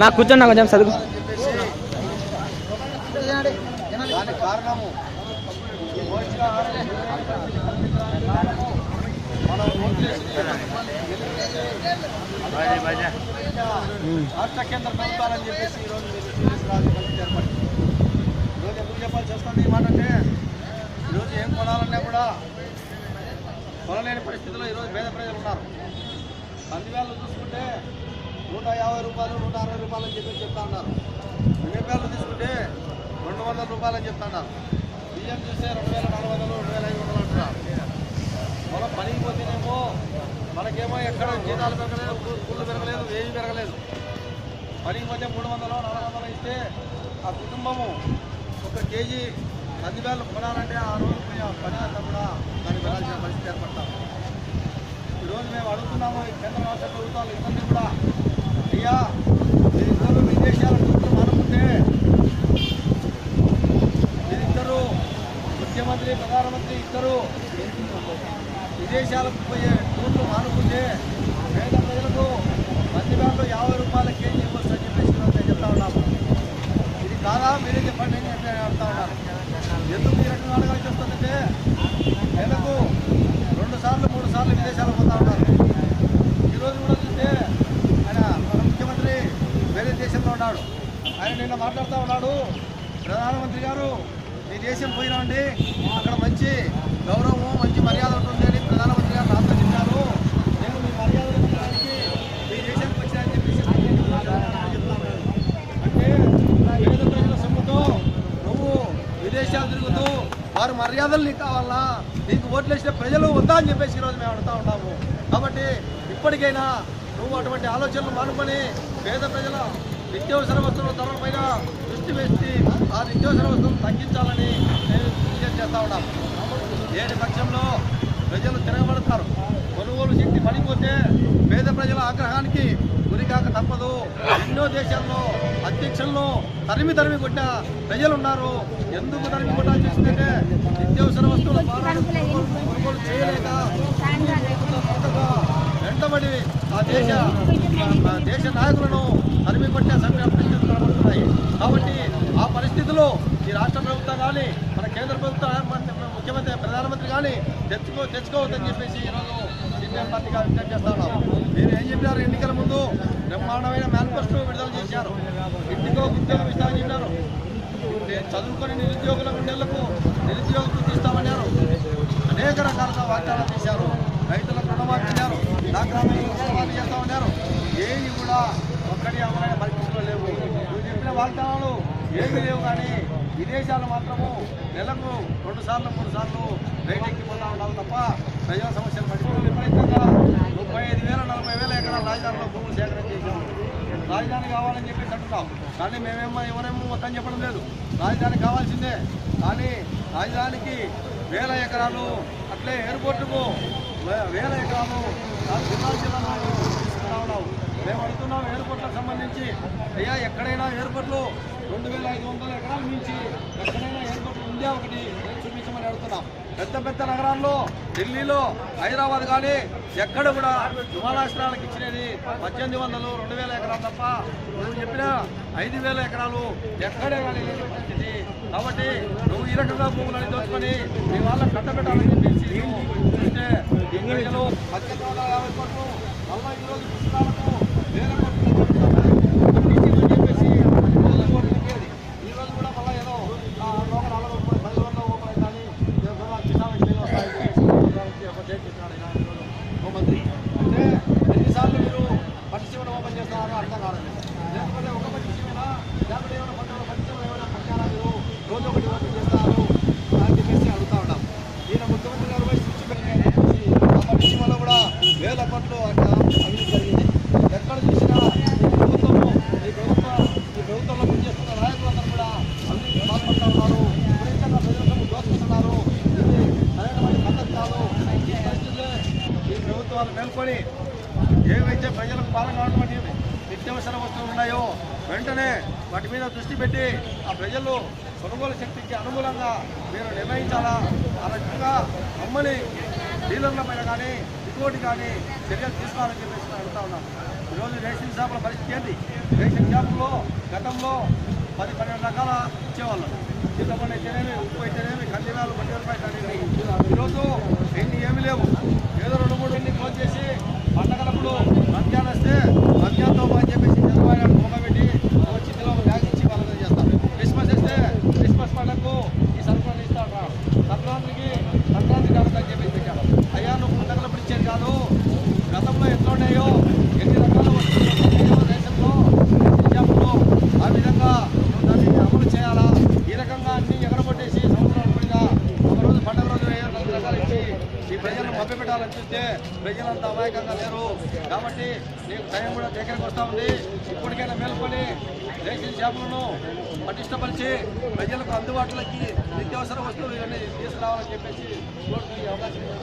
నాకు కూర్చోండి కొంచెం చదువు. కారణము రాష్ట్ర కేంద్ర ప్రభుత్వాలని చెప్పేసి ఈరోజు ఏర్పడింది. ఈరోజు ఎందుకు చెప్పాల్సి వస్తుంది ఈ మాట అంటే, ఈరోజు ఏం కొనాలన్నా కూడా కొనలేని పరిస్థితుల్లో ఈరోజు పేద ప్రజలు ఉన్నారు. కందివేళ్ళు చూసుకుంటే 150 రూపాయలు 160 రూపాయలు అని చెప్పి చెప్తా ఉన్నారు. మిరపకాయలు తీసుకుంటే 200 రూపాయలు అని చెప్తా ఉన్నారు. బియ్యం చూస్తే 2400 2500 అంటున్నారు. మనం పనికి పోతేనేమో మనకేమో ఎక్కడ జీతాలు పెరగలేదు, కూళ్ళు పెరగలేదు, ఏమీ పెరగలేదు. పనికి పోతే 300 400 ఇస్తే ఆ కుటుంబము 1 కేజీ కందివేళ్ళు కొనాలంటే ఆ రోజు పని అంతా కూడా దాన్ని వెళ్ళాల్సిన పరిస్థితి ఏర్పడతాం. ఈరోజు మేము అడుగుతున్నాము ఈ కేంద్ర రాష్ట్ర ప్రభుత్వాలు ఇద్దరిని కూడా, అయ్యా మీరిద్దరు విదేశాల టూర్లు మానుకుంటే, మీరిద్దరు ముఖ్యమంత్రి ప్రధానమంత్రి ఇద్దరు విదేశాలకు పోయే టూర్లు మానుకుంటే పేద ప్రజలకు కందివేళ్ళు 50 రూపాయల కేజీ ఇవ్వచ్చు అని చెప్పేసి నేను చెప్తా ఉన్నాము. ఇది కాదా మీరే చెప్పండి అని చెప్పి అడుగుతా ఉన్నారు. ఎందుకు ఈ రకంగా అడగాల్సి వస్తుందంటే, నెలకు 2 సార్లు 3 సార్లు విదేశాలకు పోతా ఉన్నారు. ఈరోజు కూడా చూస్తే ఆయన మన ముఖ్యమంత్రి వేరే దేశంలో ఉన్నాడు. ఆయన నిన్న మాట్లాడుతూ ఉన్నాడు, ప్రధానమంత్రి గారు ఈ దేశం పోయినామండి, అక్కడ మంచి గౌరవం మంచి మర్యాద ఉంటుంది అని ప్రధానమంత్రి గారు నాతో చెప్పారు. నేను మీ మర్యాదలు పొందడానికి ఈ దేశానికి వచ్చానని చెప్పేసి అంటే పేద ప్రజల సొమ్ముతో నువ్వు విదేశాలు తిరుగుతూ వారి మర్యాదలు నీకు కావాలన్నా, నీకు ఓట్లు వేసిన ప్రజలు వద్దా అని చెప్పేసి ఈరోజు మేము అడుగుతూ ఉంటాము. కాబట్టి ఇప్పటికైనా నువ్వు అటువంటి ఆలోచనలు మానుకొని పేద ప్రజల నిత్యావసర వస్తువుల ధరల పైన దృష్టి వేసి ఆ నిత్యావసర వస్తువులు తగ్గించాలని నేను సూచన చేస్తూ ఉన్నాము. లేని పక్షంలో ప్రజలు తిరగబడతారు. కొనుగోలు శక్తి పడిపోతే పేద ప్రజల ఆగ్రహానికి గురికాక తప్పదు. ఎన్నో దేశాల్లో అధ్యక్షులను తరిమి కొట్టిన ప్రజలు ఉన్నారు. ఎందుకు తరిమి కొట్టాల్సి వచ్చిందంటే, నిత్యావసర వస్తువుల కొనుగోలు చేయలేక వెంటబడి ఆ దేశ నాయకులను తరిమి కొట్టే పరిస్థితులు కనబడుతున్నాయి. కాబట్టి ఆ పరిస్థితులు ఈ రాష్ట్ర ప్రభుత్వం కానీ మన కేంద్ర ప్రభుత్వం ముఖ్యమంత్రి ప్రధానమంత్రి కానీ తెచ్చుకోవద్దని చెప్పేసి ఈరోజు సిపిఎం పార్టీగా విజ్ఞప్తి చేస్తా ఉన్నాం. మీరు ఏం చెప్పారు, ఎన్నికల ముందు బ్రహ్మాండమైన మేనిఫెస్టో విడుదల చేశారు. ఇంటికో ఉద్యోగం ఇస్తామని చెప్పారు. చదువుకొని నిరుద్యోగుల గుండెలకు నిరుద్యోగ వృత్తి ఇస్తామన్నారు. అనేక రకాలుగా వాగ్దానాలు చేశారు. రైతులకు రుణమాఫీ అన్నారు, డాక్రా రుణమాఫీ చేస్తామన్నారు. ఏవి కూడా ఒక్కటి అమలైన పరిస్థితుల్లో లేవు. నువ్వు చెప్పిన వాగ్దానాలు ఏమీ లేవు. కానీ విదేశాలు మాత్రము నెలకు 2 సార్లు 3 సార్లు రైట్ ఎక్కిపోతా ఉండాలి తప్ప ప్రజల సమస్యలు పట్టించుకోవాలి. విపరీతంగా 35,000 40,000 ఎకరాల రాజధానిలో భూములు సేకరణ చేశాము. రాజధాని కావాలని చెప్పేసి అంటున్నాం. కానీ ఎవరేమో మొత్తం చెప్పడం లేదు. రాజధాని కావాల్సిందే. కానీ రాజధానికి 1000 ఎకరాలు, అట్లే ఎయిర్పోర్టుకు 1000 ఎకరాలు జిల్లాలో తీసుకుంటా ఉన్నాం. మేము అడుగుతున్నాం ఎయిర్పోర్ట్లకు సంబంధించి, అయ్యా ఎక్కడైనా ఎయిర్పోర్ట్లు 2500 ఎకరాల నుంచి ఎక్కడైనా ఎయిర్పోర్ట్ ఉందా ఒకటి చూపించమని అడుగుతున్నాం. పెద్ద నగరాల్లో ఢిల్లీలో హైదరాబాద్ కానీ ఎక్కడ కూడా విమానాశ్రయాలకు ఇచ్చినది 1800 2000 ఎకరాలు తప్ప నువ్వు చెప్పిన 5000 ఎకరాలు ఎక్కడే కానీ లేకపోతే. కాబట్టి నువ్వు ఈ రకంగా భూములని దోచుకొని మీ వాళ్ళని కట్టబెట్టాలని చెప్పేసి చూస్తే ఈ ప్రజలు 1850 కోట్లు 40 రోజులు పుస్తకాలకు 1000 కోట్లు చెప్పేసి ఈ రోజు కూడా మళ్ళీ ఏదో లోకల్ 10 రోజుల్లో ఓపెన్ అవుతాని మంత్రి అంటే ఎన్నిసార్లు మీరు పట్టిసీమను ఓపెన్ చేస్తున్నారో అర్థం కాలేదు. లేకపోతే ఒక పట్టిసీమైనా లేకపోతే ఏమైనా పట్టిసీమ ఏమైనా పట్టారా మీరు రోజు ఒకటి ఓపెన్ చేస్తారు అని చెప్పేసి అడుగుతా ఉన్నాం. ఈయన ముఖ్యమంత్రి గారు ఆ పట్టిసీమలో కూడా 1000 కోట్లు అవినీతి జరిగింది. ఎక్కడ చూసినా ఈ ప్రభుత్వంలో పనిచేస్తున్న నాయకులందరూ కూడా అవినీతి పాల్పడుతూ ఉన్నారు. విపరీతంగా ప్రజలకు దోచుకుంటున్నారు. ఇది సరైనమైన పద్ధతి కాదు. ఈ పరిస్థితుల్లో ఈ ప్రభుత్వాలు మేల్కొని ఏవైతే ప్రజలకు పాలన కావాలన్నటువంటి నిత్యావసర వస్తువులు ఉన్నాయో వెంటనే వాటి మీద దృష్టి పెట్టి ఆ ప్రజలు కొనుగోలు శక్తికి అనుకూలంగా మీరు నిర్ణయించాలా. ఆ రకంగా అమ్మని డీలర్ల పైన కానీ ఇంకోటి కానీ చర్యలు తీసుకోవాలని చెప్పేసి అడుగుతా ఉన్నాం. ఈరోజు రేషన్ షాపుల పరిస్థితి ఏంటి? రేషన్ షాపుల్లో గతంలో 10-12 రకాల ఇచ్చేవాళ్ళు. చింతపండు అయితేనేమి, ఉప్పు అయితేనేమి, కందినాలు, రూపాయలు కానీ ఈరోజు ఏమీ లేవు. ఏదో 2-3 ఎన్ని క్లోజ్ చేసి పండగలప్పుడు రంజాన్ వస్తే రంజాన్తో అని చెప్పేసి చంద్రబాబు మొక్క పెట్టి చిత్తులో బ్యాగ్ ఇచ్చి వాళ్ళని చేస్తారు. క్రిస్మస్ వస్తే క్రిస్మస్ పండుగకు ఈ సరుకులను ఇస్తా ఉంటారు. సంక్రాంతికి కాదని చెప్పేసి పెట్టారు. అయ్యా నువ్వు పండగలప్పుడు ఇచ్చేది కాదు, గతంలో ఎట్లా ఉన్నాయో ఎన్ని రకాల వస్తువులు రేషన్లో షాపుల్లో ఆ విధంగా నువ్వు దాన్ని అమలు చేయాలా? ఈ రకంగా అన్ని ఎగరగొట్టేసి సంవత్సరాలు పడిగా ఒకరోజు పండుగ రోజు 4 రకాలు ఇచ్చి ఈ ప్రజలను మభ్యపెట్టాలని చూస్తే ప్రజలంతా అమాయకంగా లేరు. కాబట్టి నీకు టైం కూడా దగ్గరకు వస్తూ ఉంది. ఇప్పటికైనా మేల్కొని రేషన్ షాపులను పటిష్టపరిచి ప్రజలకు అందుబాటులోకి నిత్యావసర వస్తువులు ఇవన్నీ తీసుకురావాలని చెప్పేసి కోరుకునే అవకాశం ఇచ్చిన